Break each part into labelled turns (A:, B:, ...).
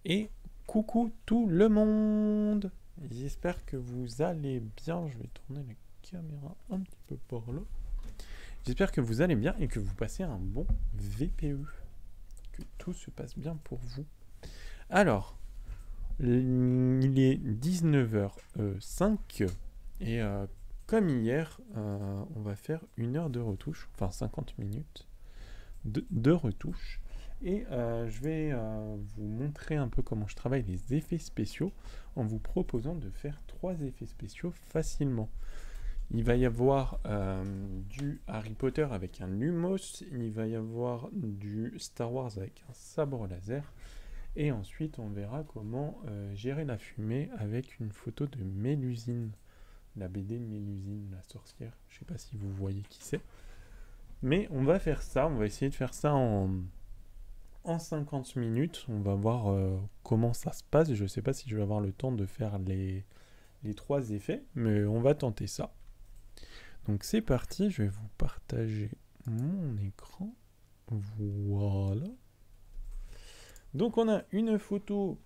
A: Et coucou tout le monde. J'espère que vous allez bien. Je vais tourner la caméra un petit peu par là. J'espère que vous allez bien et que vous passez un bon VPE. Que tout se passe bien pour vous. Alors, il est 19h05 et comme hier, on va faire 1 heure de retouche, enfin 50 minutes de retouche. Et je vais vous montrer un peu comment je travaille les effets spéciaux en vous proposant de faire 3 effets spéciaux facilement. Il va y avoir du Harry Potter avec un Lumos, il va y avoir du Star Wars avec un sabre laser, et ensuite on verra comment gérer la fumée avec une photo de Mélusine, la BD Mélusine, la sorcière. Je ne sais pas si vous voyez qui c'est. Mais on va faire ça, on va essayer de faire ça en 50 minutes. On va voir comment ça se passe. Je ne sais pas si je vais avoir le temps de faire les 3 effets, mais on va tenter ça. Donc c'est parti, je vais vous partager mon écran. Voilà. Donc on a une photo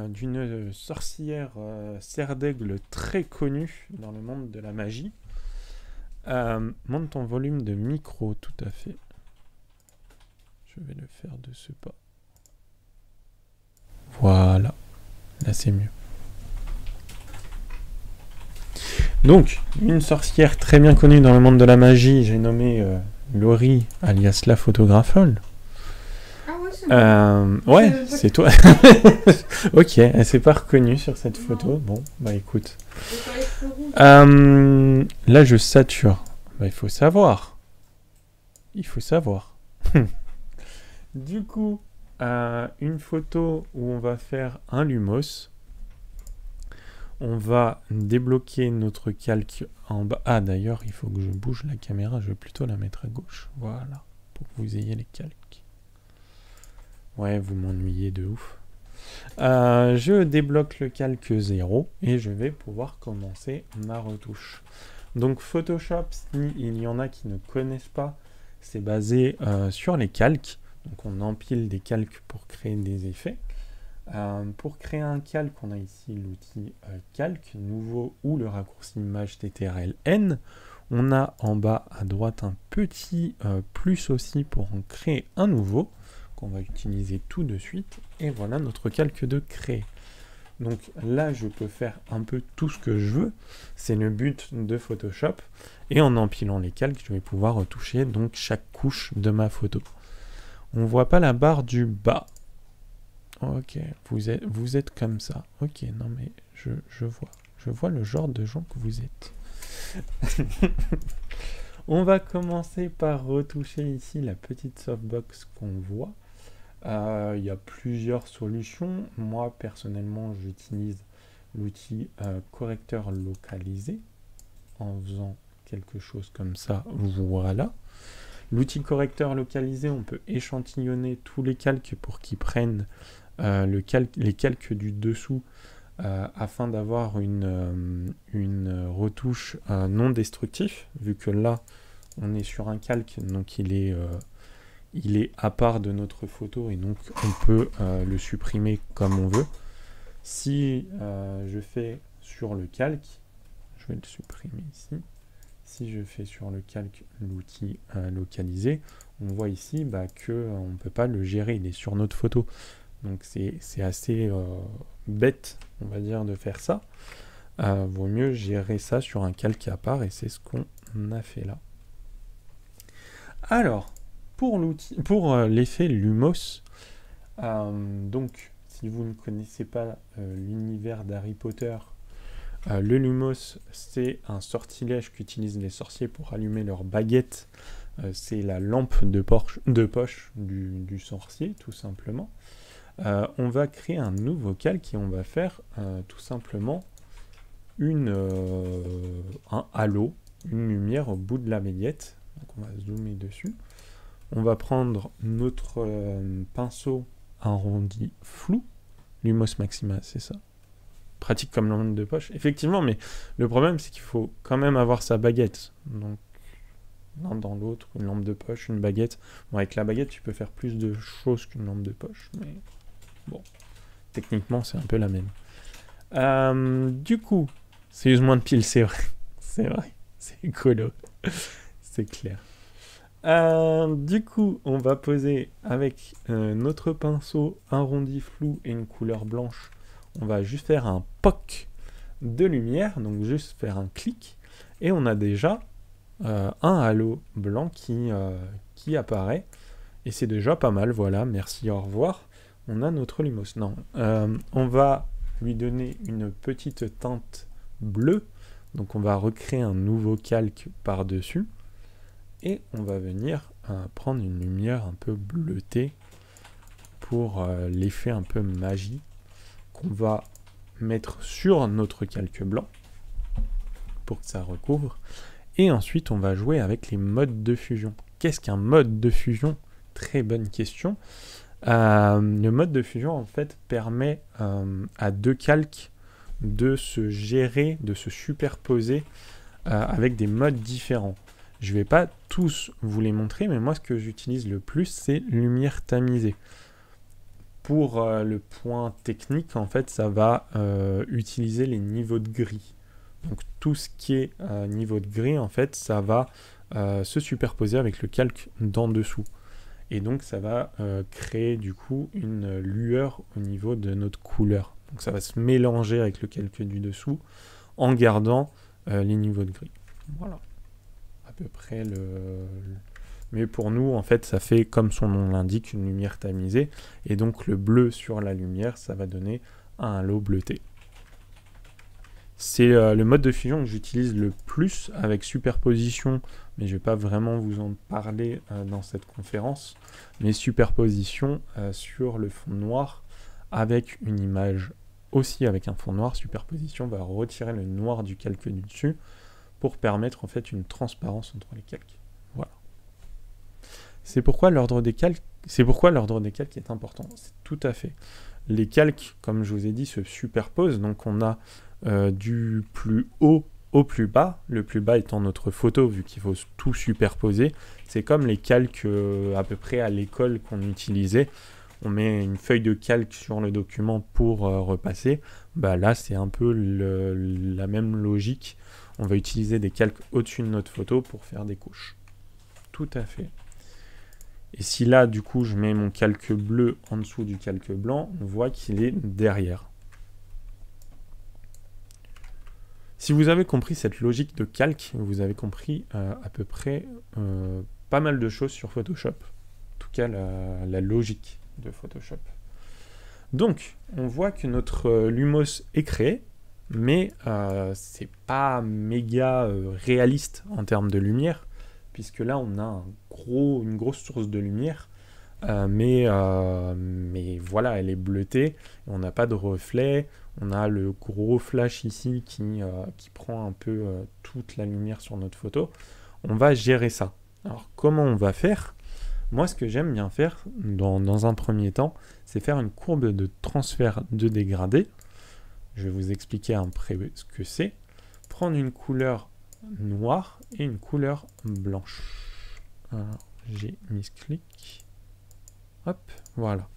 A: d'une sorcière serre d'aigle très connue dans le monde de la magie. Monte ton volume de micro, tout à fait. Je vais le faire de ce pas. Voilà. Là, c'est mieux. Donc, une sorcière très bien connue dans le monde de la magie, j'ai nommé Laurie, alias la photographole.
B: Ah ouais, c'est moi.
A: Ouais, c'est toi. Ok, elle s'est pas reconnue sur cette photo. Bon, bah écoute. Là, je sature. Bah, il faut savoir. Il faut savoir. Du coup, une photo où on va faire un Lumos. On va débloquer notre calque en bas. Ah, d'ailleurs, il faut que je bouge la caméra. Je vais plutôt la mettre à gauche. Voilà, pour que vous ayez les calques. Ouais, vous m'ennuyez de ouf. Je débloque le calque 0 et je vais pouvoir commencer ma retouche. Donc Photoshop, s'il y en a qui ne connaissent pas, c'est basé sur les calques. Donc on empile des calques pour créer des effets. Pour créer un calque, on a ici l'outil calque nouveau ou le raccourci image TTRL-N. On a en bas à droite un petit plus aussi pour en créer un nouveau qu'on va utiliser tout de suite. Et voilà notre calque de créer. Donc là, je peux faire un peu tout ce que je veux. C'est le but de Photoshop. Et en empilant les calques, je vais pouvoir retoucher donc chaque couche de ma photo. On ne voit pas la barre du bas. Ok, vous êtes comme ça. Ok, non mais je vois. Je vois le genre de gens que vous êtes. On va commencer par retoucher ici la petite softbox qu'on voit. Il y a plusieurs solutions. Moi, personnellement, j'utilise l'outil correcteur localisé en faisant quelque chose comme ça. Voilà. L'outil correcteur localisé, on peut échantillonner tous les calques pour qu'ils prennent les calques du dessous afin d'avoir une retouche non destructif, vu que là on est sur un calque, donc il est à part de notre photo et donc on peut le supprimer comme on veut. Si je fais sur le calque, je vais le supprimer ici. Si je fais sur le calque l'outil localisé, on voit ici qu'on ne peut pas le gérer, il est sur notre photo. Donc c'est assez bête, on va dire, de faire ça. Vaut mieux gérer ça sur un calque à part et c'est ce qu'on a fait là. Alors, pour l'effet Lumos, donc si vous ne connaissez pas l'univers d'Harry Potter, le Lumos, c'est un sortilège qu'utilisent les sorciers pour allumer leur baguette. C'est la lampe de poche du sorcier, tout simplement. On va créer un nouveau calque et on va faire tout simplement un halo, une lumière au bout de la baguette. Donc on va zoomer dessus. On va prendre notre pinceau arrondi flou, Lumos Maxima, c'est ça. Pratique comme lampe de poche, effectivement, mais le problème c'est qu'il faut quand même avoir sa baguette. Donc l'un dans l'autre, une lampe de poche, une baguette. Bon, avec la baguette, tu peux faire plus de choses qu'une lampe de poche, mais bon, Techniquement, c'est un peu la même. Du coup, c'est use moins de piles, c'est vrai. C'est vrai. C'est écolo. C'est clair. Du coup, on va poser avec notre pinceau un rondi flou et une couleur blanche. On va juste faire un POC de lumière, donc juste faire un clic. Et on a déjà un halo blanc qui apparaît. Et c'est déjà pas mal, voilà, merci, au revoir. On a notre Lumos. Non, on va lui donner une petite teinte bleue. Donc on va recréer un nouveau calque par-dessus. Et on va venir prendre une lumière un peu bleutée pour l'effet un peu magie qu'on va mettre sur notre calque blanc pour que ça recouvre. Et ensuite, on va jouer avec les modes de fusion. Qu'est-ce qu'un mode de fusion? Très bonne question. Le mode de fusion, en fait, permet à deux calques de se gérer, de se superposer avec des modes différents. Je ne vais pas tous vous les montrer, mais moi, ce que j'utilise le plus, c'est lumière tamisée. Pour le point technique, en fait, ça va utiliser les niveaux de gris. Donc, tout ce qui est niveau de gris, en fait, ça va se superposer avec le calque d'en dessous. Et donc, ça va créer, du coup, une lueur au niveau de notre couleur. Donc, ça va se mélanger avec le calque du dessous en gardant les niveaux de gris. Voilà. À peu près mais pour nous, en fait, ça fait, comme son nom l'indique, une lumière tamisée. Et donc, le bleu sur la lumière, ça va donner un halo bleuté. C'est le mode de fusion que j'utilise le plus avec superposition, mais je ne vais pas vraiment vous en parler dans cette conférence. Mais superposition sur le fond noir avec une image aussi avec un fond noir. Superposition va retirer le noir du calque du dessus pour permettre en fait une transparence entre les calques. Voilà. C'est pourquoi l'ordre des calques est important. C'est tout à fait. Les calques, comme je vous ai dit, se superposent. Donc on a du plus haut au plus bas. Le plus bas étant notre photo, vu qu'il faut tout superposer. C'est comme les calques à peu près à l'école qu'on utilisait. On met une feuille de calque sur le document pour repasser. Bah là, c'est un peu la même logique. On va utiliser des calques au-dessus de notre photo pour faire des couches. Tout à fait. Et si là, du coup, je mets mon calque bleu en dessous du calque blanc, on voit qu'il est derrière. Si vous avez compris cette logique de calque, vous avez compris à peu près pas mal de choses sur Photoshop. En tout cas, la logique de Photoshop. Donc, on voit que notre Lumos est créé, mais c'est pas méga réaliste en termes de lumière, puisque là, on a une grosse source de lumière, mais voilà, elle est bleutée, on n'a pas de reflet, on a le gros flash ici qui prend un peu toute la lumière sur notre photo. On va gérer ça. Alors, comment on va faire ? Moi, ce que j'aime bien faire dans un premier temps, c'est faire une courbe de transfert de dégradé. Je vais vous expliquer après ce que c'est. Prendre une couleur noire et une couleur blanche. Alors, j'ai mis ce clic. Hop, voilà.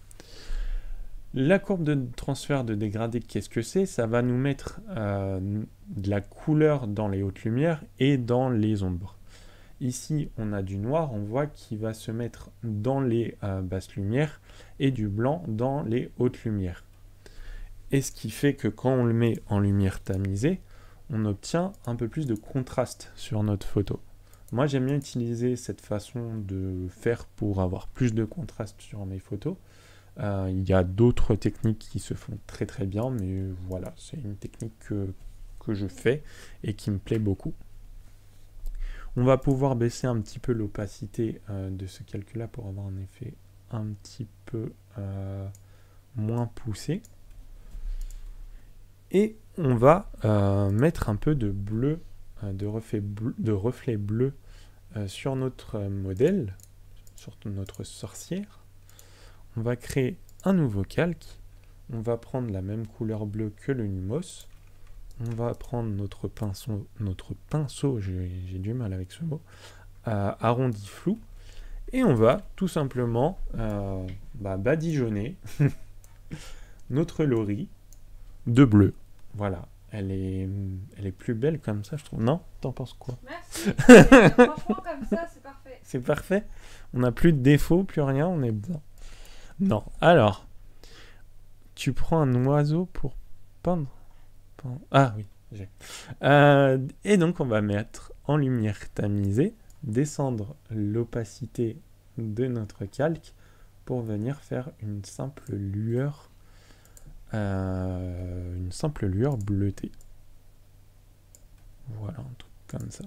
A: La courbe de transfert de dégradé, qu'est-ce que c'est? Ça va nous mettre de la couleur dans les hautes lumières et dans les ombres. Ici, on a du noir, on voit qu'il va se mettre dans les basses lumières et du blanc dans les hautes lumières. Et ce qui fait que quand on le met en lumière tamisée, on obtient un peu plus de contraste sur notre photo. Moi, j'aime bien utiliser cette façon de faire pour avoir plus de contraste sur mes photos. Il y a d'autres techniques qui se font très très bien, mais voilà, c'est une technique que je fais et qui me plaît beaucoup. On va pouvoir baisser un petit peu l'opacité de ce calque-là pour avoir un effet un petit peu moins poussé. Et on va mettre un peu de bleu, de reflet bleu sur notre modèle, sur notre sorcière. On va créer un nouveau calque. On va prendre la même couleur bleue que le Lumos. On va prendre notre pinceau, j'ai du mal avec ce mot, arrondi flou. Et on va tout simplement badigeonner notre Laurie de bleu. Voilà. Elle est plus belle comme ça, je trouve. Non? T'en penses quoi?
B: Merci. Franchement, comme ça, c'est parfait.
A: C'est parfait. On n'a plus de défauts, plus rien, on est bien. Non. Alors, tu prends un oiseau pour peindre. Ah oui, j'ai. Et donc, on va mettre en lumière tamisée, descendre l'opacité de notre calque pour venir faire une simple lueur bleutée. Voilà, un truc comme ça.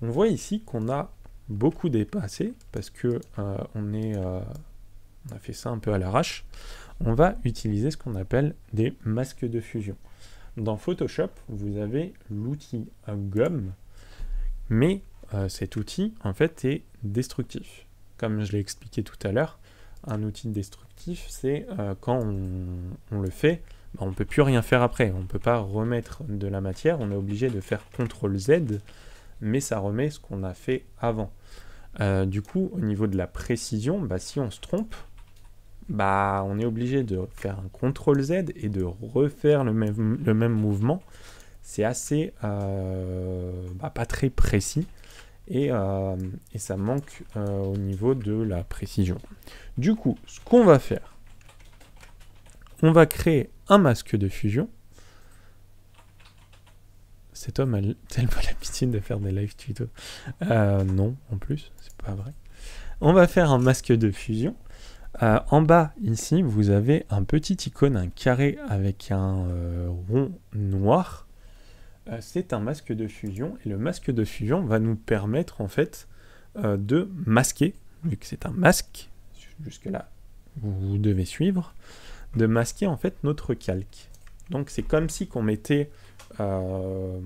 A: On voit ici qu'on a beaucoup dépassé parce que on a fait ça un peu à l'arrache. On va utiliser ce qu'on appelle des masques de fusion. Dans Photoshop, vous avez l'outil gomme, mais cet outil, en fait, est destructif. Comme je l'ai expliqué tout à l'heure, un outil destructif, c'est quand on le fait, on ne peut plus rien faire après. On ne peut pas remettre de la matière, on est obligé de faire CTRL-Z, mais ça remet ce qu'on a fait avant. Du coup, au niveau de la précision, si on se trompe, on est obligé de faire un CTRL-Z et de refaire le même mouvement. C'est assez pas très précis et ça manque au niveau de la précision. Du coup, ce qu'on va faire, on va créer un masque de fusion. Cet homme a tellement l'habitude de faire des live tutos. Non, en plus, c'est pas vrai. On va faire un masque de fusion. En bas, ici, vous avez un petit icône, un carré avec un rond noir. C'est un masque de fusion. Et le masque de fusion va nous permettre, en fait, de masquer, vu que c'est un masque, jusque-là, vous devez suivre, de masquer, en fait, notre calque. Donc, c'est comme si qu'on mettait une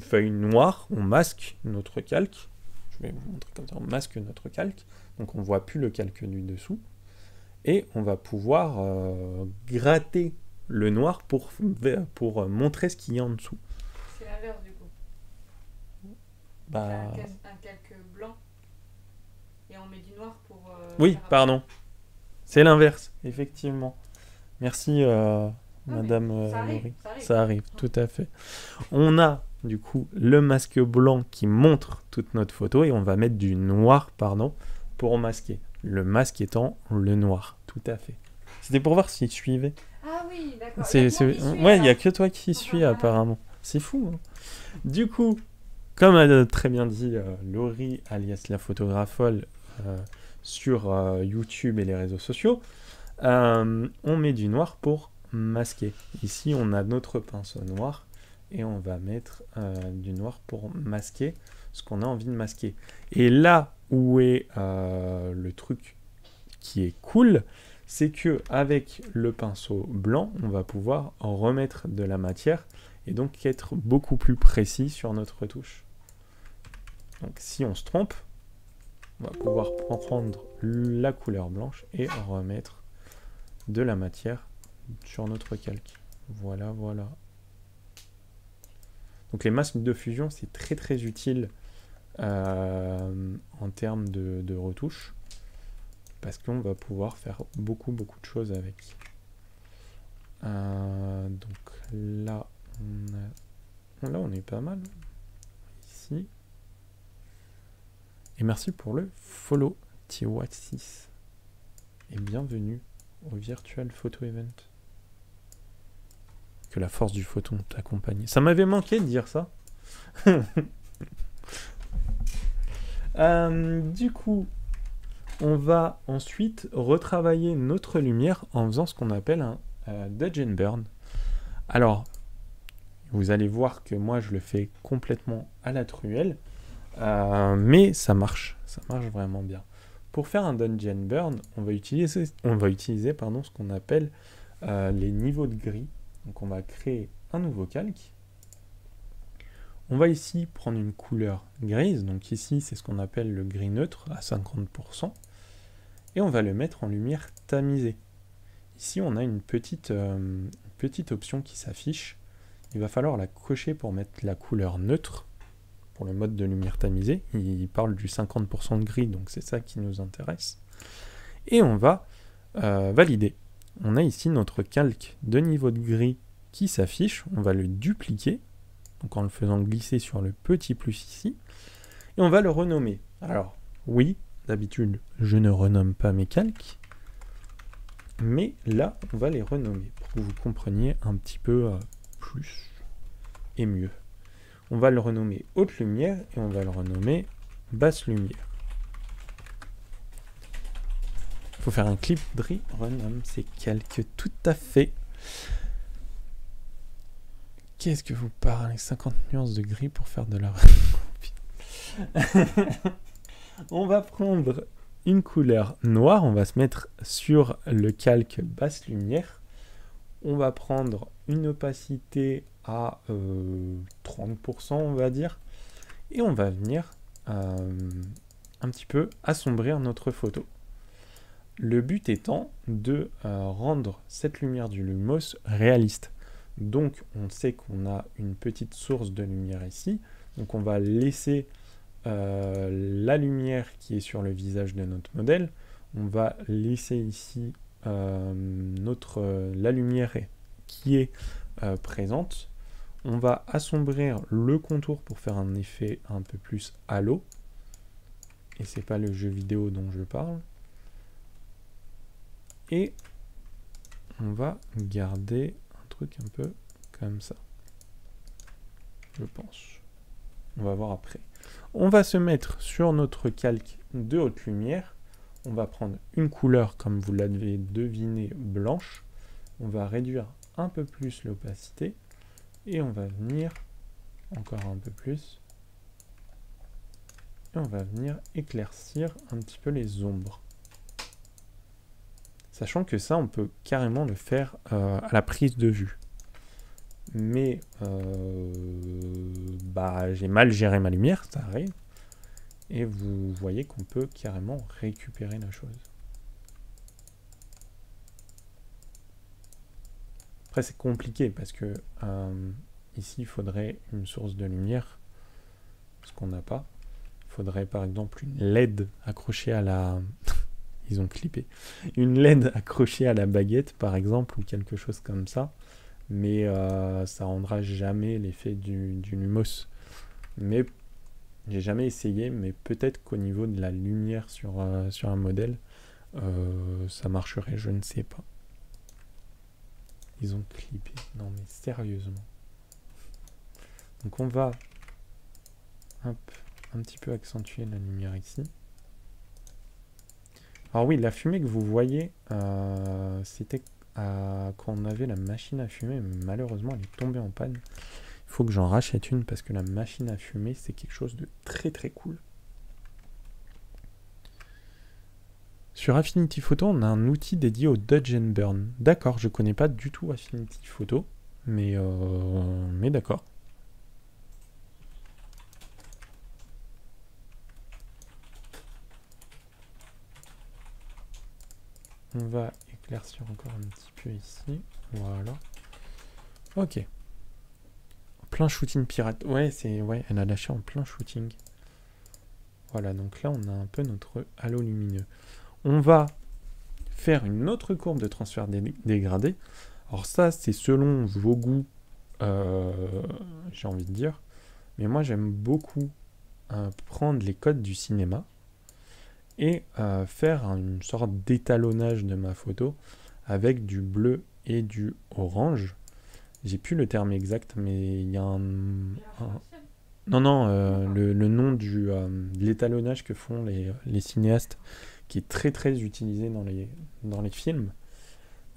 A: feuille noire, on masque notre calque. Je vais vous montrer comme ça, on masque notre calque. Donc on ne voit plus le calque du dessous. Et on va pouvoir gratter le noir pour montrer ce qu'il y a en dessous.
B: C'est l'inverse du coup. Un calque blanc. Et on met du noir pour...
A: oui, pardon. C'est l'inverse, effectivement. Merci Madame Laurie. Ça arrive, tout à fait. On a du coup le masque blanc qui montre toute notre photo et on va mettre du noir, pour masquer. Le masque étant le noir, tout à fait. C'était pour voir s'il suivait.
B: Ah oui, d'accord.
A: Ouais, il n'y a que toi qui suis apparemment. C'est fou. Hein. Du coup, comme a très bien dit Laurie, alias la photographole, sur YouTube et les réseaux sociaux, on met du noir pour masquer. Ici, on a notre pinceau noir et on va mettre du noir pour masquer ce qu'on a envie de masquer. Et là où est le truc qui est cool, c'est que avec le pinceau blanc, on va pouvoir en remettre de la matière et donc être beaucoup plus précis sur notre retouche. Donc si on se trompe, on va pouvoir prendre la couleur blanche et remettre de la matière sur notre calque. Voilà, voilà. Donc les masques de fusion, c'est très très utile en termes de retouche, parce qu'on va pouvoir faire beaucoup de choses avec. Donc là on est pas mal ici. Et merci pour le follow T-Watt6 et bienvenue au Virtual Photo Event. Que la force du photon t'accompagne. Ça m'avait manqué de dire ça. Du coup, on va ensuite retravailler notre lumière en faisant ce qu'on appelle un Dodge and Burn. Alors, vous allez voir que moi je le fais complètement à la truelle, mais ça marche vraiment bien. Pour faire un Dodge and Burn, on va utiliser ce qu'on appelle les niveaux de gris. Donc on va créer un nouveau calque. On va ici prendre une couleur grise, donc ici c'est ce qu'on appelle le gris neutre à 50%, et on va le mettre en lumière tamisée. Ici on a une petite option qui s'affiche, il va falloir la cocher pour mettre la couleur neutre, pour le mode de lumière tamisée, il parle du 50% de gris, donc c'est ça qui nous intéresse, et on va valider. on a ici notre calque de niveau de gris qui s'affiche. On va le dupliquer, donc en le faisant glisser sur le petit plus ici, et on va le renommer. Alors, oui, d'habitude, je ne renomme pas mes calques, mais là, on va les renommer pour que vous compreniez un petit peu plus et mieux. On va le renommer haute lumière et on va le renommer basse lumière. Il faut faire un clip Dri renomme ces calques tout à fait. Qu'est-ce que vous parlez? 50 nuances de gris pour faire de la... On va prendre une couleur noire, on va se mettre sur le calque basse lumière. On va prendre une opacité à 30%, on va dire. Et on va venir un petit peu assombrir notre photo. Le but étant de rendre cette lumière du Lumos réaliste. Donc on sait qu'on a une petite source de lumière ici. Donc on va laisser la lumière qui est sur le visage de notre modèle. On va laisser ici la lumière qui est présente. On va assombrir le contour pour faire un effet un peu plus halo. Et c'est pas le jeu vidéo dont je parle. Et on va garder un truc un peu comme ça. Je pense. On va voir après. On va se mettre sur notre calque de haute lumière. On va prendre une couleur, comme vous l'avez deviné, blanche. On va réduire un peu plus l'opacité. Et on va venir encore un peu plus. Et on va venir éclaircir un petit peu les ombres. Sachant que ça, on peut carrément le faire à la prise de vue. Mais j'ai mal géré ma lumière, ça arrive. Et vous voyez qu'on peut carrément récupérer la chose. Après, c'est compliqué parce que ici, il faudrait une source de lumière, ce qu'on n'a pas. Il faudrait par exemple une LED accrochée à la... Ils ont clippé. Une LED accrochée à la baguette, par exemple, ou quelque chose comme ça. Mais ça rendra jamais l'effet du Lumos. Mais j'ai jamais essayé, mais peut-être qu'au niveau de la lumière sur un modèle, ça marcherait, je ne sais pas. Ils ont clippé. Non mais sérieusement. Donc on va un petit peu accentuer la lumière ici. Alors oui, la fumée que vous voyez, c'était quand on avait la machine à fumer, mais malheureusement elle est tombée en panne. Il faut que j'en rachète une parce que la machine à fumer, c'est quelque chose de très très cool. Sur Affinity Photo, on a un outil dédié au Dodge and Burn. D'accord, je connais pas du tout Affinity Photo, mais d'accord. On va éclaircir encore un petit peu ici. Voilà. Ok. Plein shooting pirate. Ouais, elle a lâché en plein shooting. Voilà, donc là, on a un peu notre halo lumineux. On va faire une autre courbe de transfert dégradé. Alors ça, c'est selon vos goûts, j'ai envie de dire. Mais moi, j'aime beaucoup prendre les codes du cinéma et faire une sorte d'étalonnage de ma photo avec du bleu et du orange. J'ai plus le terme exact, mais il y a un... Non, le nom de l'étalonnage que font les cinéastes, qui est très très utilisé dans les films.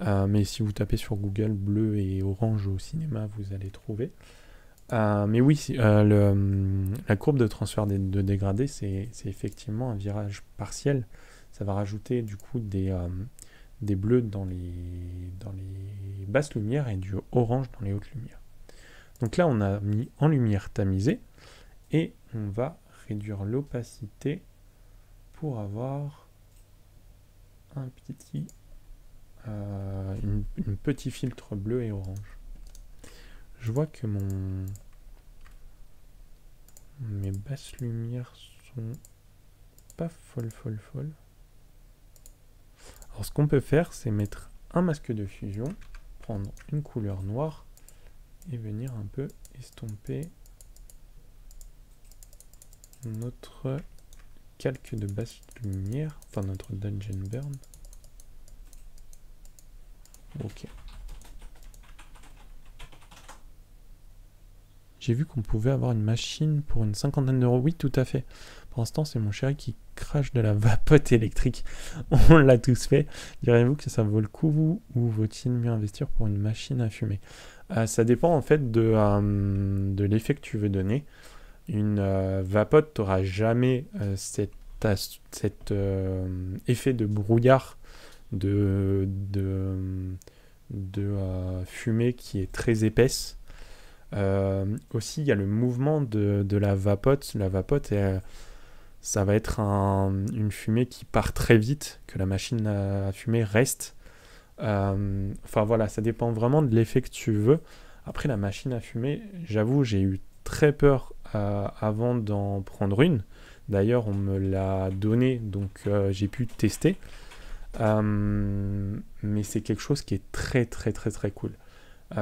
A: Mais si vous tapez sur Google bleu et orange au cinéma, vous allez trouver. Mais oui, la courbe de transfert de dégradé, c'est effectivement un virage partiel. Ça va rajouter du coup des bleus dans les basses lumières et du orange dans les hautes lumières. Donc là, on a mis en lumière tamisée et on va réduire l'opacité pour avoir un petit filtre bleu et orange. Je vois que mes basses lumières sont pas folles. Alors ce qu'on peut faire, c'est mettre un masque de fusion, prendre une couleur noire et venir un peu estomper notre calque de basse lumière, enfin notre Dungeon Burn. Ok. J'ai vu qu'on pouvait avoir une machine pour une 50aine d'euros. Oui, tout à fait. Pour l'instant, c'est mon chéri qui crache de la vapote électrique. On l'a tous fait. Direz-vous que ça vaut le coup ou vaut-il mieux investir pour une machine à fumer? Ça dépend en fait de l'effet que tu veux donner. Une vapote, tu n'auras jamais cet effet de brouillard de fumée qui est très épaisse. Aussi, il y a le mouvement de la vapote. La vapote, ça va être une fumée qui part très vite, que la machine à fumer reste. Enfin voilà, ça dépend vraiment de l'effet que tu veux. Après, la machine à fumer, j'avoue, j'ai eu très peur avant d'en prendre une. D'ailleurs, on me l'a donnée, donc j'ai pu tester. Mais c'est quelque chose qui est très très très très cool.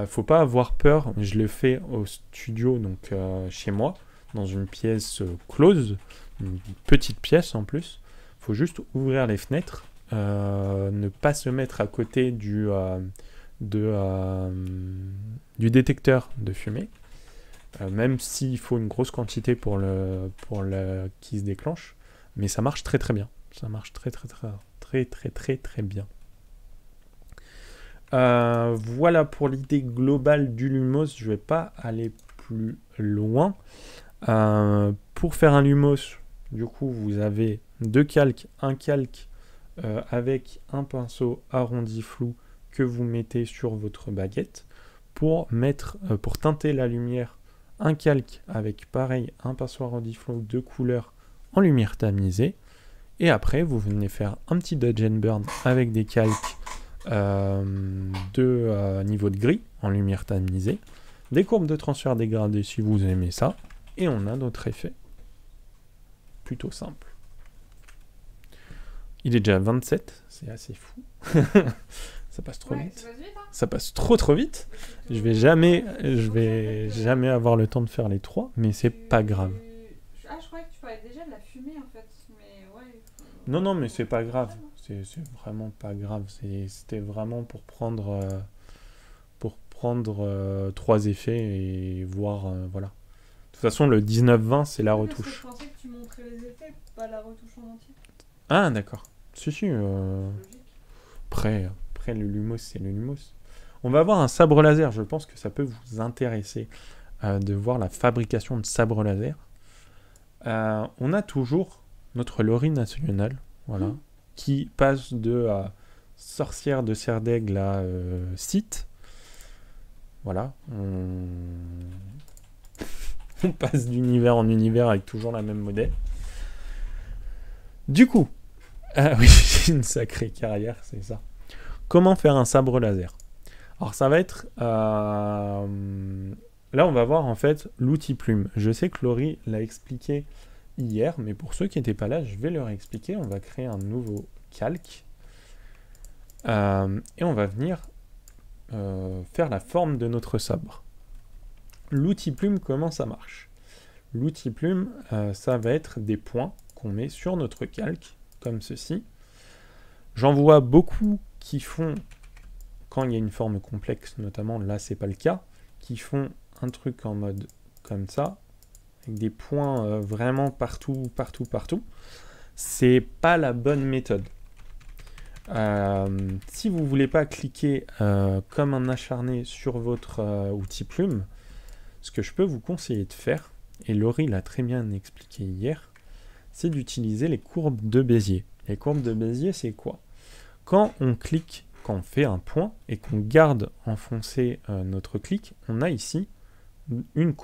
A: Faut pas avoir peur, je le fais au studio, donc chez moi, dans une pièce close, une petite pièce en plus. Faut juste ouvrir les fenêtres, ne pas se mettre à côté du détecteur de fumée, même s'il faut une grosse quantité pour qui se déclenche, mais ça marche très très bien. Ça marche très très très très très très très bien. Voilà pour l'idée globale du Lumos. Je ne vais pas aller plus loin. Pour faire un Lumos, du coup, vous avez deux calques. Un calque avec un pinceau arrondi flou que vous mettez sur votre baguette. Pour teinter la lumière, un calque avec pareil un pinceau arrondi flou de couleur en lumière tamisée. Et après, vous venez faire un petit dodge and burn avec des calques de niveau de gris en lumière tamisée, des courbes de transfert dégradées si vous aimez ça, et on a notre effet plutôt simple. Il est déjà 27, c'est assez fou. Ça passe trop vite.
B: Ça passe vite, hein.
A: Ça passe trop vite. Je vais jamais avoir le temps de faire les trois, mais c'est pas grave.
B: Ah, je croyais que tu parlais déjà de la fumée en fait, mais ouais.
A: Non, mais c'est pas grave. C'est vraiment pas grave. C'était vraiment pour prendre trois effets et voir. Voilà. De toute façon, le 19-20, c'est la retouche.
B: Je pensais que tu montrais les effets, pas la retouche en entier.
A: Ah, d'accord. Si.
B: Logique.
A: Après, le Lumos, c'est le Lumos. On va avoir un sabre laser. Je pense que ça peut vous intéresser de voir la fabrication de sabres laser. On a toujours notre Laurie nationale. Voilà. Qui passe de sorcière de serre d'aigle à site. Voilà. On passe d'univers en univers avec toujours la même modèle. Du coup, oui, j'ai une sacrée carrière, c'est ça. Comment faire un sabre laser? Alors ça va être... là, on va voir en fait l'outil plume. Je sais que Laurie l'a expliqué hier, mais pour ceux qui n'étaient pas là, je vais leur expliquer. On va créer un nouveau calque et on va venir faire la forme de notre sabre. L'outil plume, comment ça marche? L'outil plume, ça va être des points qu'on met sur notre calque, comme ceci. J'en vois beaucoup qui font, quand il y a une forme complexe, notamment là c'est pas le cas, qui font un truc en mode comme ça, avec des points vraiment partout. C'est pas la bonne méthode. Si vous voulez pas cliquer comme un acharné sur votre outil plume, ce que je peux vous conseiller de faire, et Laurie l'a très bien expliqué hier, c'est d'utiliser les courbes de Bézier. Les courbes de Bézier, c'est quoi? Quand on clique, quand on fait un point et qu'on garde enfoncé notre clic, on a ici une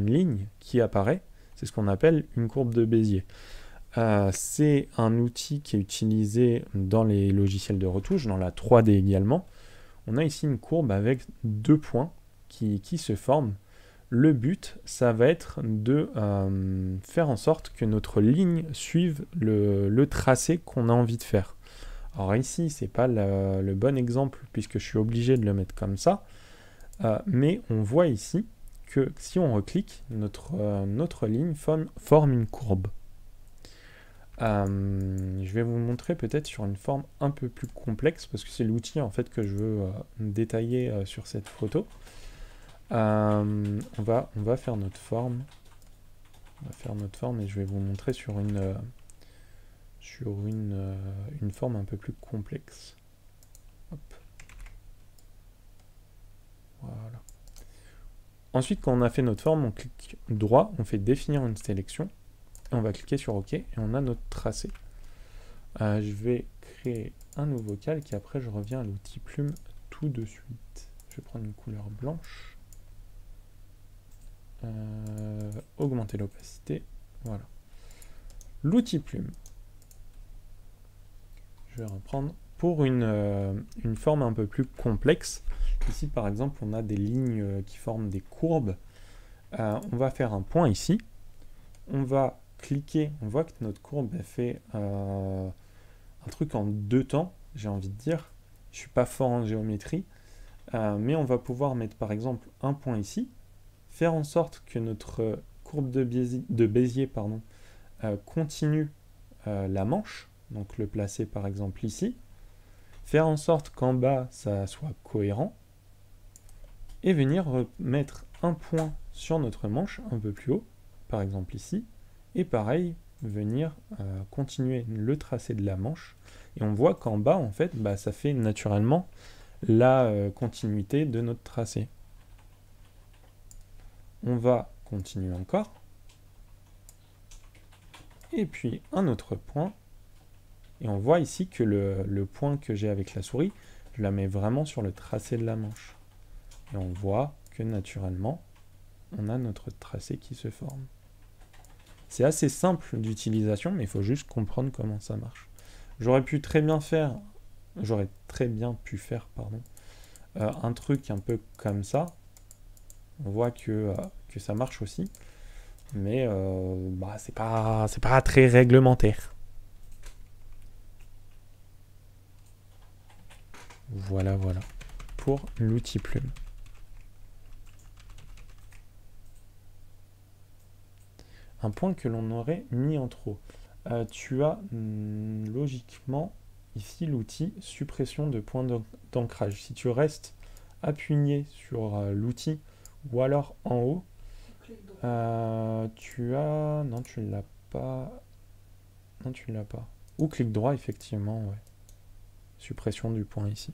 A: ligne qui apparaît. C'est ce qu'on appelle une courbe de Bézier. C'est un outil qui est utilisé dans les logiciels de retouche, dans la 3D également. On a ici une courbe avec deux points qui se forment. Le but, ça va être de faire en sorte que notre ligne suive le tracé qu'on a envie de faire. Alors ici, c'est pas le bon exemple puisque je suis obligé de le mettre comme ça. Mais on voit ici que si on reclique, notre ligne forme une courbe. Je vais vous montrer peut-être sur une forme un peu plus complexe parce que c'est l'outil en fait que je veux détailler sur cette photo. On va faire notre forme. On va faire notre forme et je vais vous montrer sur une forme un peu plus complexe. Hop. Voilà. Ensuite, quand on a fait notre forme, on clique droit, on fait définir une sélection, et on va cliquer sur OK, et on a notre tracé. Je vais créer un nouveau calque, et après je reviens à l'outil plume tout de suite. Je vais prendre une couleur blanche. Augmenter l'opacité. Voilà. L'outil plume. Je vais reprendre pour une forme un peu plus complexe. Ici, par exemple, on a des lignes qui forment des courbes. On va faire un point ici. On va cliquer. On voit que notre courbe elle fait un truc en 2 temps, j'ai envie de dire. Je ne suis pas fort en géométrie. Mais on va pouvoir mettre, par exemple, un point ici. Faire en sorte que notre courbe de Bézier continue la manche. Donc le placer, par exemple, ici. Faire en sorte qu'en bas, ça soit cohérent. Et venir mettre un point sur notre manche un peu plus haut, par exemple ici, et pareil, venir continuer le tracé de la manche, et on voit qu'en bas, en fait, ça fait naturellement la continuité de notre tracé. On va continuer encore, et puis un autre point, et on voit ici que le point que j'ai avec la souris, je la mets vraiment sur le tracé de la manche. Et on voit que naturellement, on a notre tracé qui se forme. C'est assez simple d'utilisation, mais il faut juste comprendre comment ça marche. J'aurais très bien pu faire un truc un peu comme ça. On voit que ça marche aussi, mais c'est pas très réglementaire. Voilà pour l'outil plume. Un point que l'on aurait mis en trop. Tu as logiquement ici l'outil suppression de points d'ancrage. Si tu restes appuyé sur l'outil ou alors en haut, tu as... Non, tu ne l'as pas. Non, tu ne l'as pas. Ou clic droit, effectivement, ouais. Suppression du point ici.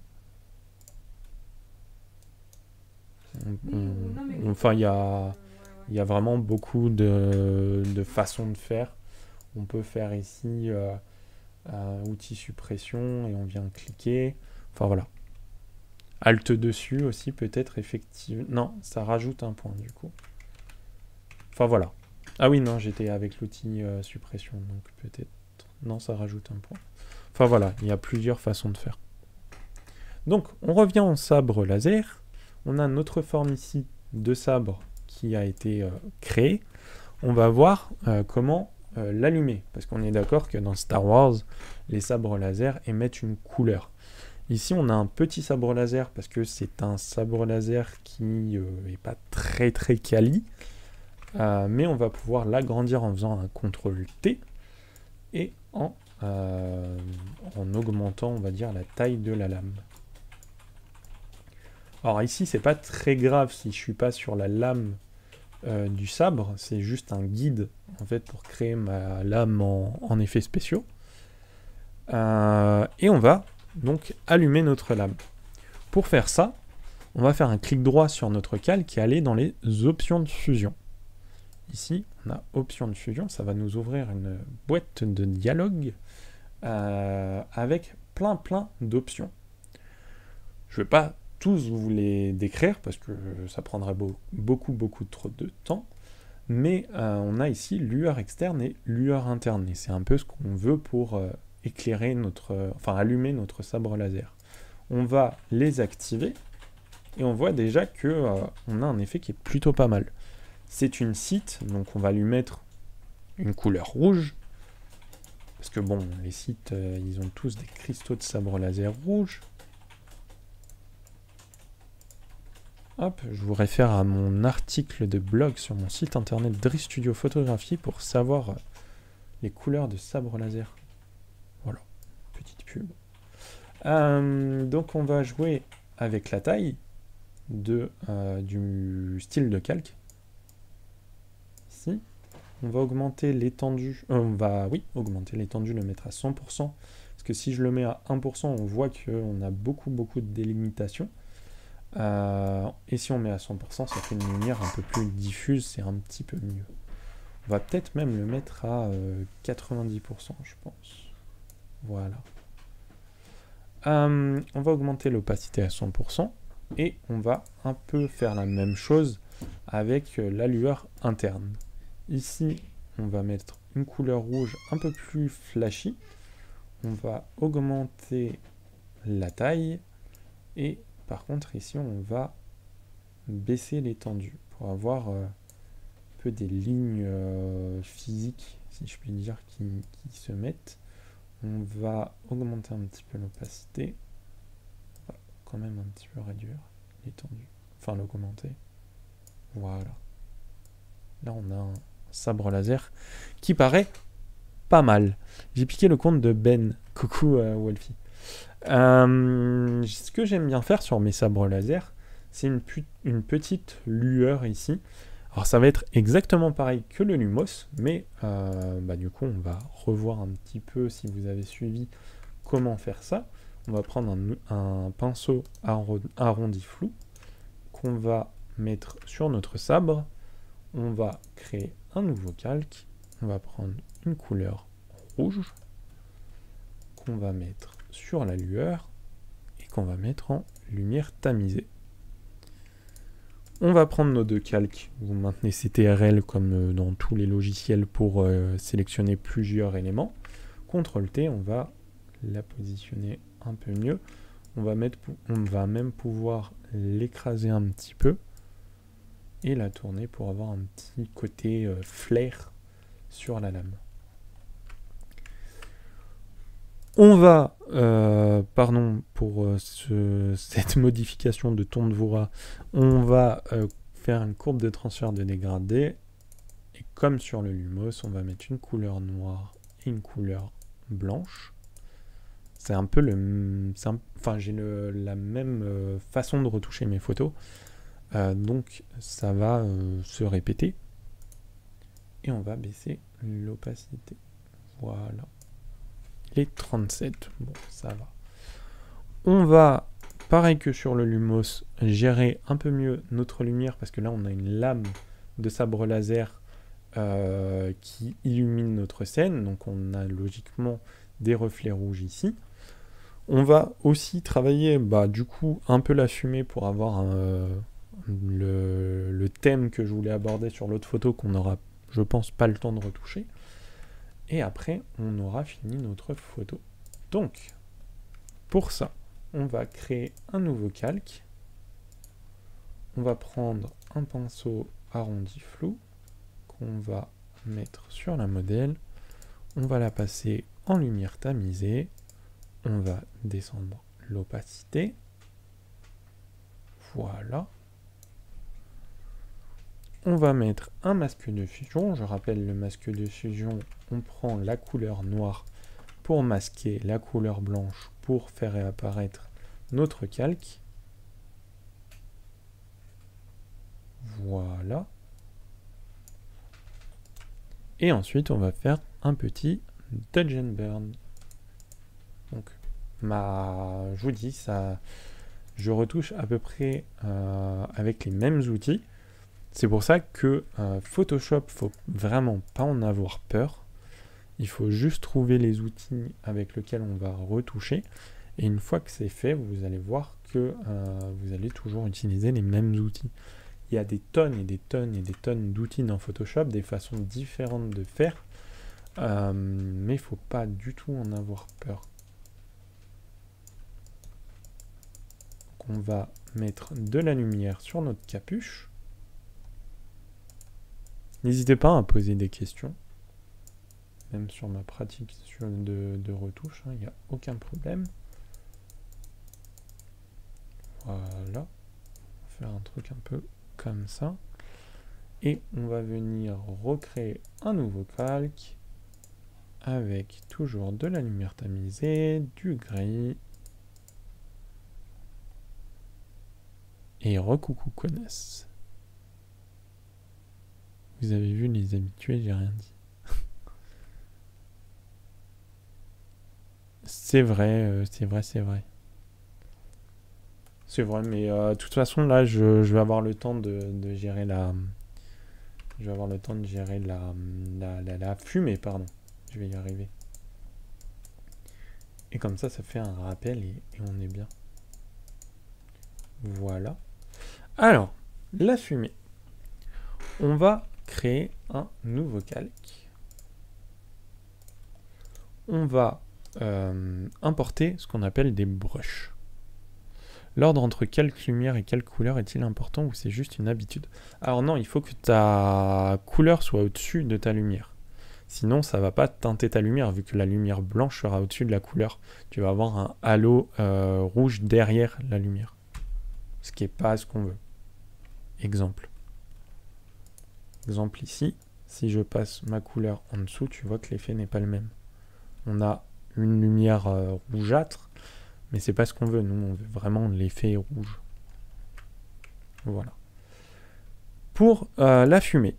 A: Enfin, il y a vraiment beaucoup de façons de faire. On peut faire ici outil suppression et on vient cliquer. Enfin voilà. Alt dessus aussi peut-être effectivement. Non, ça rajoute un point du coup. Enfin voilà. Ah oui, non, j'étais avec l'outil suppression. Donc peut-être... Non, ça rajoute un point. Enfin voilà, il y a plusieurs façons de faire. Donc on revient au sabre laser. On a notre forme ici de sabre qui a été créée. On va voir comment l'allumer. Parce qu'on est d'accord que dans Star Wars, les sabres laser émettent une couleur. Ici, on a un petit sabre laser parce que c'est un sabre laser qui n'est pas très quali. Mais on va pouvoir l'agrandir en faisant un CTRL T et en augmentant, on va dire, la taille de la lame. Alors ici, c'est pas très grave si je suis pas sur la lame du sabre, c'est juste un guide en fait pour créer ma lame en effets spéciaux. Et on va donc allumer notre lame. Pour faire ça, on va faire un clic droit sur notre calque et aller dans les options de fusion. Ici, on a options de fusion, ça va nous ouvrir une boîte de dialogue avec plein d'options. Je ne vais pas tous vous les décrire parce que ça prendrait beaucoup trop de temps, mais on a ici lueur externe et lueur interne, et c'est un peu ce qu'on veut pour éclairer allumer notre sabre laser. On va les activer et on voit déjà que on a un effet qui est plutôt pas mal. C'est une cite, donc on va lui mettre une couleur rouge. Parce que bon, les sites, ils ont tous des cristaux de sabre laser rouge. Hop, je vous réfère à mon article de blog sur mon site internet Driss Studio Photographie pour savoir les couleurs de sabre laser. Voilà, petite pub. Donc on va jouer avec la taille du style de calque. Ici, on va augmenter l'étendue. Augmenter l'étendue, le mettre à 100%. Parce que si je le mets à 1%, on voit qu'on a beaucoup de délimitation. Et si on met à 100%, ça fait une lumière un peu plus diffuse, c'est un petit peu mieux. On va peut-être même le mettre à 90%, je pense. Voilà. On va augmenter l'opacité à 100% et on va un peu faire la même chose avec la lueur interne. Ici, on va mettre une couleur rouge un peu plus flashy. On va augmenter la taille et par contre ici on va baisser l'étendue pour avoir un peu des lignes physiques, si je puis dire, qui se mettent. On va augmenter un petit peu l'opacité. On va quand même un petit peu réduire l'étendue. Enfin l'augmenter. Voilà. Là on a un sabre laser qui paraît pas mal. J'ai piqué le compte de Ben. Coucou Wolfie. Ce que j'aime bien faire sur mes sabres laser, c'est une petite lueur ici. Alors ça va être exactement pareil que le Lumos, mais du coup on va revoir un petit peu, si vous avez suivi, comment faire ça. On va prendre un pinceau arrondi flou qu'on va mettre sur notre sabre. On va créer un nouveau calque. On va prendre une couleur rouge qu'on va mettre sur la lueur et qu'on va mettre en lumière tamisée. On va prendre nos deux calques, vous maintenez CTRL comme dans tous les logiciels pour sélectionner plusieurs éléments. CTRL T, on va la positionner un peu mieux. On va même pouvoir l'écraser un petit peu et la tourner pour avoir un petit côté flair sur la lame. On va, pour cette modification de ton de Voura, on va faire une courbe de transfert de dégradé. Et comme sur le Lumos, on va mettre une couleur noire et une couleur blanche. C'est un peu j'ai la même façon de retoucher mes photos. Donc ça va se répéter. Et on va baisser l'opacité. Voilà. Les 37, bon ça va. On va, pareil que sur le Lumos, gérer un peu mieux notre lumière parce que là on a une lame de sabre laser qui illumine notre scène, donc on a logiquement des reflets rouges ici. On va aussi travailler du coup un peu la fumée pour avoir le thème que je voulais aborder sur l'autre photo qu'on n'aura, je pense, pas le temps de retoucher. Et après, on aura fini notre photo. Donc, pour ça, on va créer un nouveau calque. On va prendre un pinceau arrondi flou qu'on va mettre sur la modèle. On va la passer en lumière tamisée. On va descendre l'opacité. Voilà. On va mettre un masque de fusion. Je rappelle, le masque de fusion, on prend la couleur noire pour masquer la couleur blanche pour faire réapparaître notre calque. Voilà. Et ensuite, on va faire un petit Dodge and Burn. Donc, je vous dis, je retouche à peu près avec les mêmes outils. C'est pour ça que Photoshop, faut vraiment pas en avoir peur. Il faut juste trouver les outils avec lesquels on va retoucher. Et une fois que c'est fait, vous allez voir que vous allez toujours utiliser les mêmes outils. Il y a des tonnes et des tonnes et des tonnes d'outils dans Photoshop, des façons différentes de faire. Mais il ne faut pas du tout en avoir peur. Donc on va mettre de la lumière sur notre capuche. N'hésitez pas à poser des questions. même sur ma pratique de retouche, il n'y a aucun problème. Voilà. On va faire un truc un peu comme ça. Et on va venir recréer un nouveau calque avec toujours de la lumière tamisée, du gris. Et recoucou connaisse. Vous avez vu les habitués, j'ai rien dit. C'est vrai, c'est vrai, c'est vrai. C'est vrai, mais de toute façon, là, je vais avoir le temps de gérer la... Je vais avoir le temps de gérer la fumée, pardon. Je vais y arriver. Et comme ça fait un rappel et on est bien. Voilà. Alors, la fumée. On va créer un nouveau calque. On va importer ce qu'on appelle des brushes. L'ordre entre quelle lumière et quelle couleur est-il important ou c'est juste une habitude? Alors non, il faut que ta couleur soit au-dessus de ta lumière. Sinon, ça va pas teinter ta lumière, vu que la lumière blanche sera au-dessus de la couleur. Tu vas avoir un halo rouge derrière la lumière. Ce qui n'est pas ce qu'on veut. Exemple. Exemple ici, si je passe ma couleur en dessous, tu vois que l'effet n'est pas le même. On a une lumière rougeâtre, mais c'est pas ce qu'on veut. Nous, on veut vraiment l'effet rouge. Voilà. Pour la fumée,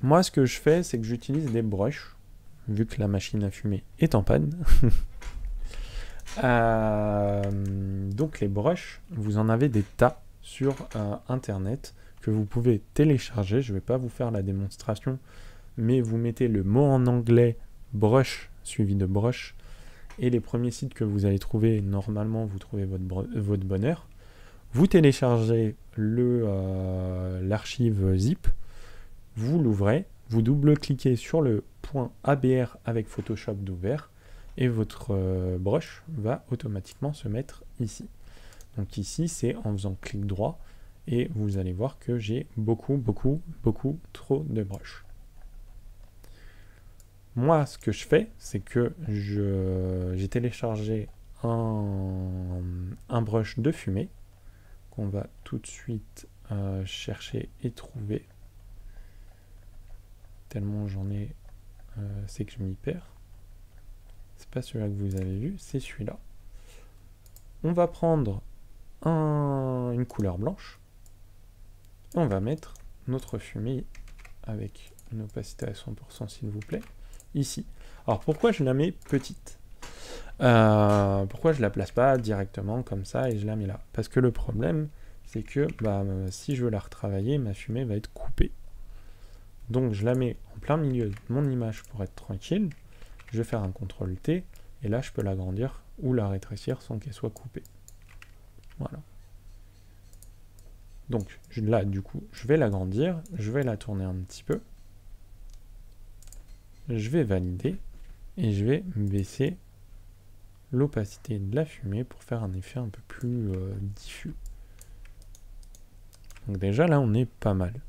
A: moi, ce que je fais, c'est que j'utilise des brushes, vu que la machine à fumer est en panne. Donc, les brushes, vous en avez des tas sur Internet que vous pouvez télécharger. Je ne vais pas vous faire la démonstration, mais vous mettez le mot en anglais brush suivi de brush. Et les premiers sites que vous allez trouver, normalement, vous trouvez votre bonheur. Vous téléchargez l'archive zip, vous l'ouvrez, vous double-cliquez sur le point ABR avec Photoshop d'ouvert, et votre brush va automatiquement se mettre ici. Donc ici, c'est en faisant clic droit, et vous allez voir que j'ai beaucoup trop de brushes. Moi, ce que je fais, c'est que j'ai téléchargé un brush de fumée qu'on va tout de suite chercher et trouver. Tellement j'en ai, c'est que je m'y perds. C'est pas celui-là que vous avez vu, c'est celui-là. On va prendre une couleur blanche et on va mettre notre fumée avec une opacité à 100% s'il vous plaît. Ici. Alors pourquoi je la mets petite? Pourquoi je la place pas directement comme ça et je la mets là? Parce que le problème, c'est que si je veux la retravailler, ma fumée va être coupée. Donc je la mets en plein milieu de mon image pour être tranquille. Je vais faire un CTRL-T et là je peux l'agrandir ou la rétrécir sans qu'elle soit coupée. Voilà. Donc là du coup, je vais l'agrandir, je vais la tourner un petit peu. Je vais valider et je vais baisser l'opacité de la fumée pour faire un effet un peu plus diffus. Donc déjà là on est pas mal.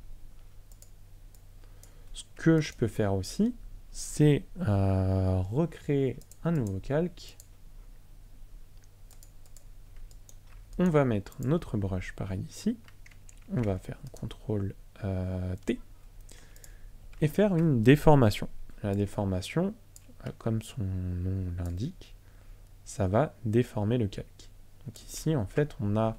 A: Ce que je peux faire aussi, c'est recréer un nouveau calque. On va mettre notre brush pareil ici. On va faire un CTRL-T et faire une déformation. La déformation, comme son nom l'indique, ça va déformer le calque. Donc ici, en fait, on a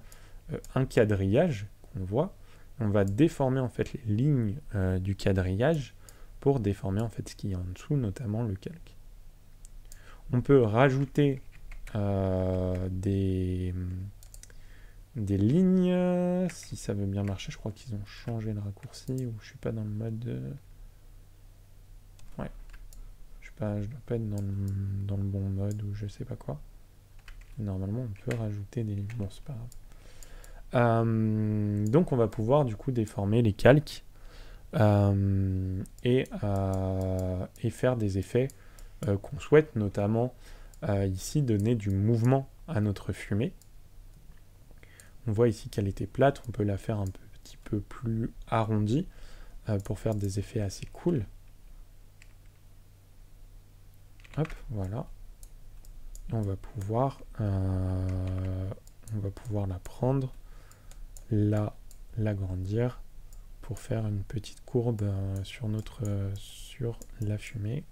A: un quadrillage qu'on voit. On va déformer en fait les lignes du quadrillage pour déformer en fait ce qui est en dessous, notamment le calque. On peut rajouter des lignes, si ça veut bien marcher. Je crois qu'ils ont changé le raccourci ou je suis pas dans le mode... Ouais. Je dois pas être dans le bon mode ou je sais pas quoi. Normalement, on peut rajouter des lignes. Bon, c'est pas grave. Donc, on va pouvoir du coup déformer les calques et faire des effets qu'on souhaite, notamment ici donner du mouvement à notre fumée. On voit ici qu'elle était plate, on peut la faire un petit peu plus arrondie pour faire des effets assez cool. Hop, voilà. Et on va pouvoir la prendre, l'agrandir pour faire une petite courbe sur la fumée.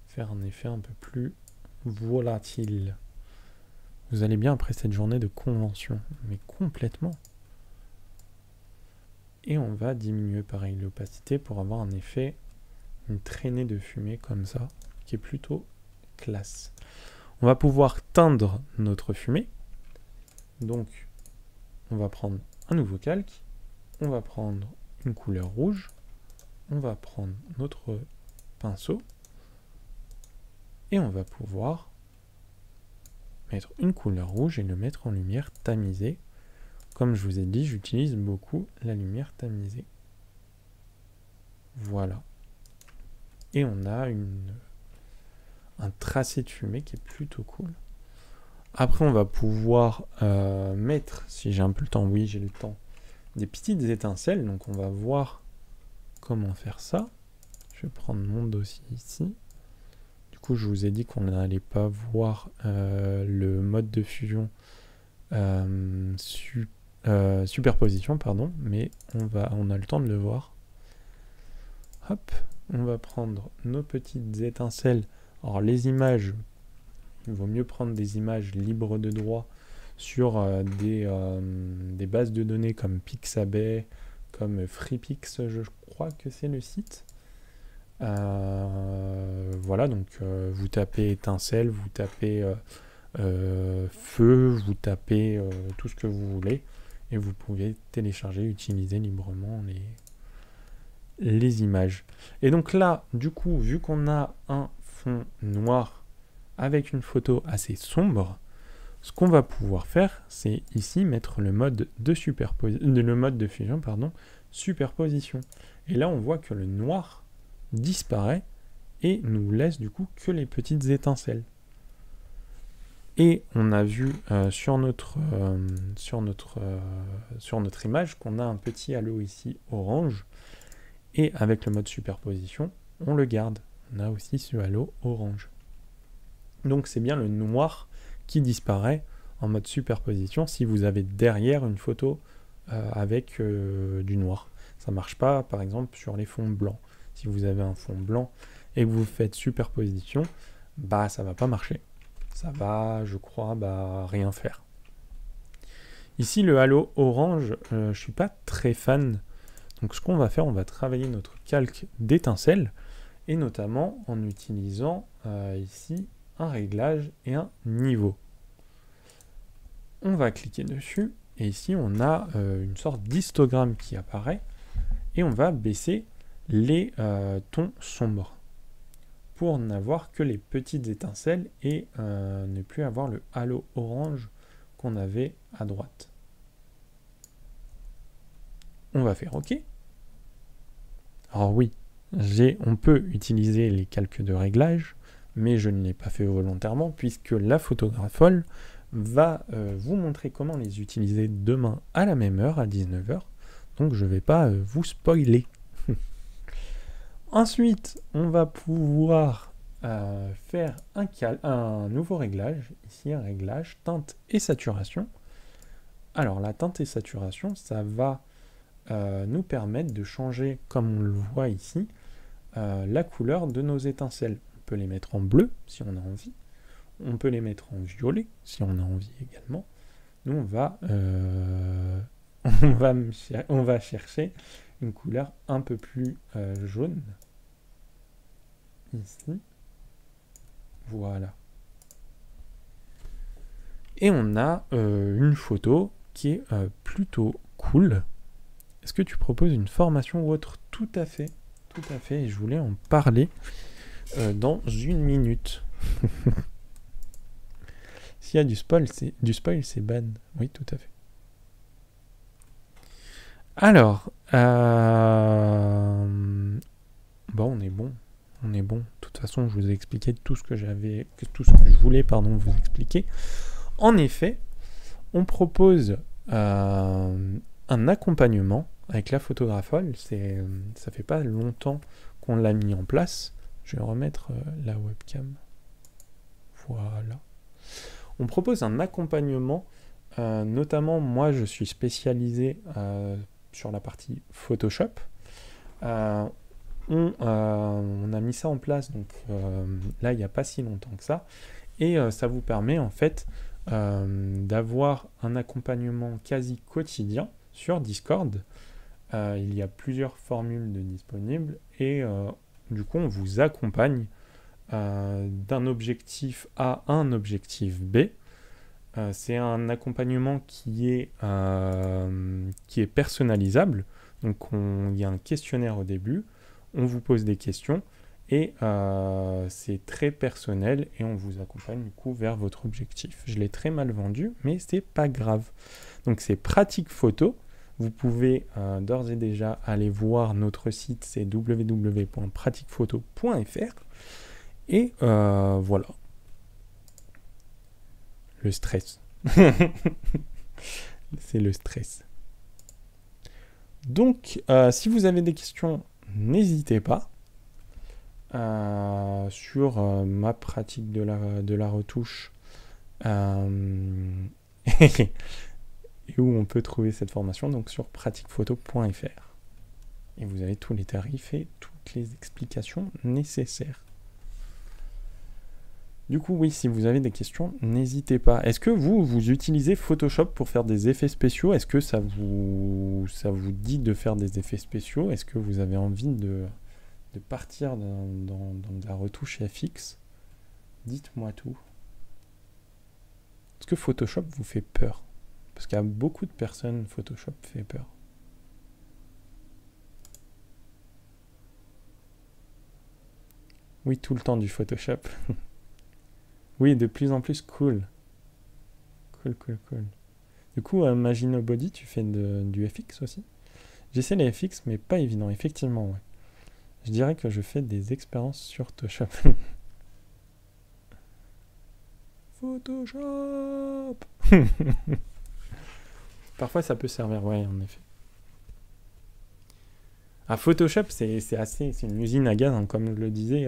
A: Faire un effet un peu plus volatile. Vous allez bien après cette journée de convention, mais complètement. Et on va diminuer pareil l'opacité pour avoir un effet, une traînée de fumée comme ça, qui est plutôt classe. On va pouvoir teindre notre fumée. Donc, on va prendre un nouveau calque. On va prendre une couleur rouge. On va prendre notre pinceau. Et on va pouvoir mettre une couleur rouge et le mettre en lumière tamisée. Comme je vous ai dit, j'utilise beaucoup la lumière tamisée. Voilà. Et on a un tracé de fumée qui est plutôt cool. Après, on va pouvoir mettre, si j'ai un peu le temps, oui, j'ai le temps, des petites étincelles. Donc, on va voir comment faire ça. Je vais prendre mon dossier ici. Du coup, je vous ai dit qu'on n'allait pas voir le mode de fusion superposition, pardon, mais on a le temps de le voir. Hop, on va prendre nos petites étincelles. Alors les images, il vaut mieux prendre des images libres de droit sur des bases de données comme Pixabay, comme FreePix, je crois que c'est le site. Voilà, donc vous tapez étincelle, vous tapez feu, vous tapez tout ce que vous voulez et vous pouvez télécharger, utiliser librement les images. Et donc là, du coup, vu qu'on a un fond noir avec une photo assez sombre, ce qu'on va pouvoir faire, c'est ici mettre le mode de fusion, superposition. Et là, on voit que le noir disparaît et nous laisse du coup que les petites étincelles. Et on a vu sur notre image qu'on a un petit halo ici orange. Et avec le mode superposition, on le garde. On a aussi ce halo orange. Donc c'est bien le noir qui disparaît en mode superposition si vous avez derrière une photo avec du noir. Ça ne marche pas par exemple sur les fonds blancs. Si vous avez un fond blanc et que vous faites superposition, bah ça va pas marcher. Ça va, je crois, rien faire. Ici, le halo orange, je suis pas très fan. Donc ce qu'on va faire, on va travailler notre calque d'étincelles, et notamment en utilisant ici un réglage et un niveau. On va cliquer dessus, et ici on a une sorte d'histogramme qui apparaît, et on va baisser les tons sombres, pour n'avoir que les petites étincelles et ne plus avoir le halo orange qu'on avait à droite. On va faire OK. Alors oui, on peut utiliser les calques de réglage, mais je ne l'ai pas fait volontairement, puisque la photographole va vous montrer comment les utiliser demain à la même heure, à 19 h. Donc je ne vais pas vous spoiler. Ensuite, on va pouvoir faire un nouveau réglage. Ici, un réglage teinte et saturation. Alors, la teinte et saturation, ça va nous permettre de changer, comme on le voit ici, la couleur de nos étincelles. On peut les mettre en bleu, si on a envie. On peut les mettre en violet, si on a envie également. Nous, on va chercher une couleur un peu plus jaune. Ici. Voilà. Et on a une photo qui est plutôt cool. Est-ce que tu proposes une formation ou autre? Tout à fait. Tout à fait. Et je voulais en parler dans une minute. S'il y a du spoil, c'est ban. Oui, tout à fait. Alors, bon, on est bon. On est bon. De toute façon, je vous ai expliqué tout ce que je voulais, vous expliquer. En effet, on propose un accompagnement avec la photographole. Ça fait pas longtemps qu'on l'a mis en place. Je vais remettre la webcam. Voilà. On propose un accompagnement, notamment moi je suis spécialisé sur la partie Photoshop. On a mis ça en place donc là il n'y a pas si longtemps que ça, et ça vous permet en fait d'avoir un accompagnement quasi quotidien sur Discord. Il y a plusieurs formules de disponibles et du coup on vous accompagne d'un objectif A à un objectif B. C'est un accompagnement qui est personnalisable. Donc il y a un questionnaire au début, on vous pose des questions et c'est très personnel et on vous accompagne du coup vers votre objectif. Je l'ai très mal vendu, mais c'est pas grave. Donc c'est Pratique Photo. Vous pouvez d'ores et déjà aller voir notre site, c'est www.pratiquephoto.fr. Et voilà. Le stress. C'est le stress. Donc, si vous avez des questions, n'hésitez pas. Sur ma pratique de la retouche. Et où on peut trouver cette formation, donc sur pratiquephoto.fr. Et vous avez tous les tarifs et toutes les explications nécessaires. Du coup, oui, si vous avez des questions, n'hésitez pas. Est-ce que vous utilisez Photoshop pour faire des effets spéciaux? Est-ce que ça vous dit de faire des effets spéciaux? Est-ce que vous avez envie de partir dans de la retouche FX? Dites-moi tout. Est-ce que Photoshop vous fait peur? Parce qu'à beaucoup de personnes, Photoshop fait peur. Oui, tout le temps du Photoshop. Oui, de plus en plus cool. Cool. Du coup, Magino Body, tu fais du FX aussi? J'essaie les FX, mais pas évident, effectivement, ouais. Je dirais que je fais des expériences sur Photoshop. Photoshop. Parfois, ça peut servir, ouais, en effet. Photoshop, c'est une usine à gaz, hein, comme je le disais.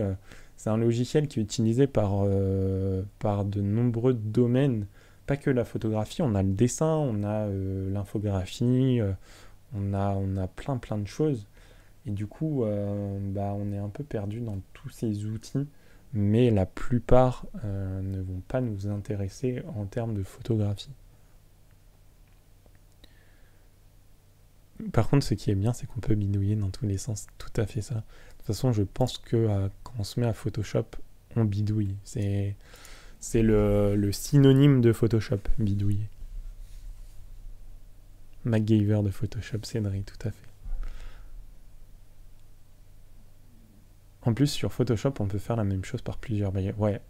A: C'est un logiciel qui est utilisé par de nombreux domaines, pas que la photographie. On a le dessin, on a l'infographie, on a plein de choses. Et du coup, on est un peu perdu dans tous ces outils, mais la plupart ne vont pas nous intéresser en termes de photographie. Par contre, ce qui est bien, c'est qu'on peut bidouiller dans tous les sens. Tout à fait ça. De toute façon, je pense que quand on se met à Photoshop, on bidouille. C'est le synonyme de Photoshop, bidouiller. MacGyver de Photoshop, Cédric, tout à fait. En plus, sur Photoshop, on peut faire la même chose par plusieurs biais. Ouais,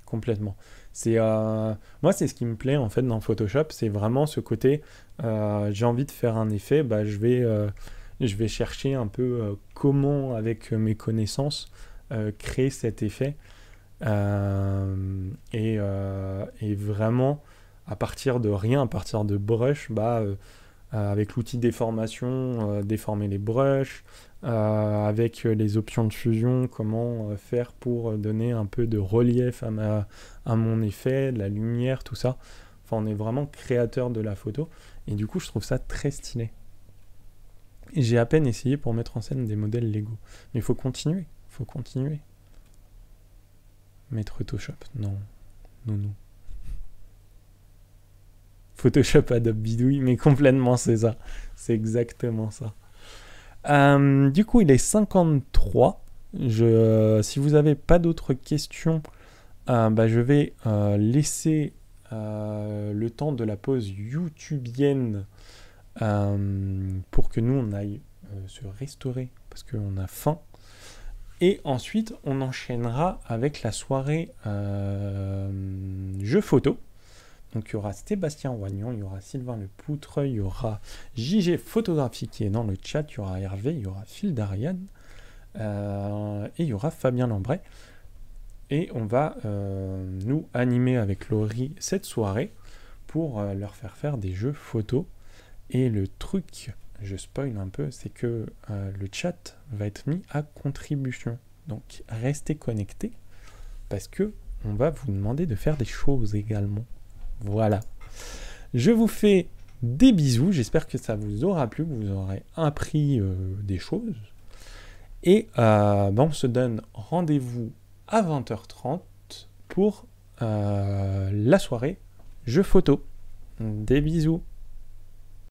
A: complètement. Moi, c'est ce qui me plaît en fait dans Photoshop, c'est vraiment ce côté. J'ai envie de faire un effet, je vais chercher un peu comment, avec mes connaissances, créer cet effet. Et vraiment, à partir de rien, à partir de brush, avec l'outil déformation, déformer les brushes, avec les options de fusion, comment faire pour donner un peu de relief à mon effet, de la lumière, tout ça. Enfin, on est vraiment créateur de la photo. Et du coup, je trouve ça très stylé. Et j'ai à peine essayé pour mettre en scène des modèles Lego. Mais il faut continuer. Mettre Photoshop, non. Photoshop, Adobe Bidouille, mais complètement c'est ça. C'est exactement ça. Du coup, il est 53. Si vous n'avez pas d'autres questions, je vais laisser le temps de la pause youtubienne pour que nous, on aille se restaurer parce qu'on a faim. Et ensuite, on enchaînera avec la soirée jeux photo. Donc il y aura Sébastien Wagnon, il y aura Sylvain Lepoutre, il y aura JG Photographie qui est dans le chat, il y aura Hervé, il y aura Phil Darian, et il y aura Fabien Lambray. Et on va nous animer avec Laurie cette soirée pour leur faire des jeux photos. Et le truc, je spoil un peu, c'est que le chat va être mis à contribution. Donc restez connectés parce que on va vous demander de faire des choses également. Voilà. Je vous fais des bisous. J'espère que ça vous aura plu, que vous aurez appris des choses. Et on se donne rendez-vous à 20h30 pour la soirée jeux photo. Des bisous.